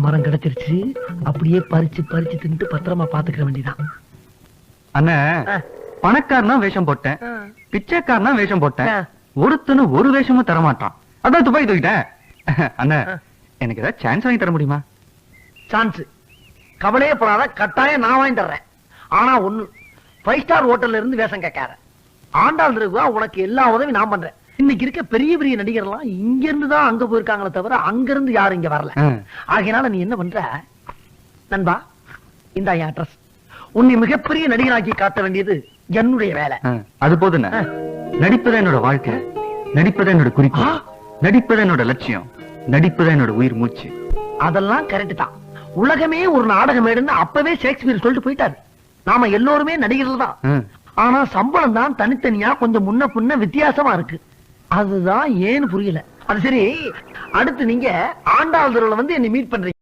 மரம் கிடைச்சிருச்சு. அப்படியே பறிச்சு பறிச்சு தின்ட்டு பத்திரமா பாத்துக்கிற வேண்டியதான். அண்ணா பணக்காரனா வேஷம் போட்டேன், பிச்சைக்காரனா வேஷம் போட்டேன், ஒருத்தனு ஒரு வேஷமும் தரமாட்டான். அதான் துப்பாக்கி தூக்கிட்டேன். அண்ணா எனக்கு ஏதாவது சான்ஸ் வாங்கி தர முடியுமா? சான்ஸ் கவலையே போடாத, கட்டாயம் நான் வாங்கி தர்றேன். ஆனா ஒண்ணு, 5 ஸ்டார் ஹோட்டல்ல இருந்து வேஷம் கேட்காத. ஆண்டாள் ரகுவா உனக்கு எல்லா உதவியும் நான் பண்றேன். இன்னைக்கு இருக்க பெரிய பெரிய நடிகர்லாம் இங்க இருந்து தான் அங்க போயிருக்காங்களே தவிர அங்க இருந்து யாரும் இங்க வரல. ஆகையினால நீ என்ன பண்ற நண்பா, இந்த என் அட்ரஸ். உன்னை மிகப்பெரிய நடிகராக்கி காட்ட வேண்டியது என்னுடைய வேலை. அது போதுண்ணா. நடிப்பது என்னோட வாழ்க்கை, நடிப்பது என்னோட குறிக்கோள், நடிப்பது என்னோட லட்சியம், நடிப்பது என்னோட உயிர் மூச்சு. அதெல்லாம் கரெக்ட் தான். உலகமே ஒரு நாடகம் மேடுன்னு அப்பவே ஷேக்ஸ்பியர் சொல்லிட்டு போயிட்டாரு. நாம எல்லோருமே நடிகர்கள் தான். ஆனா சம்பளம் தான் தனித்தனியா கொஞ்சம் முன்ன பின்ன வித்தியாசமா இருக்கு. அதுதான் ஏன்னு புரியல. அது சரி, அடுத்து நீங்க ஆண்டாள் தெருவுல வந்து என்னை மீட் பண்றீங்க.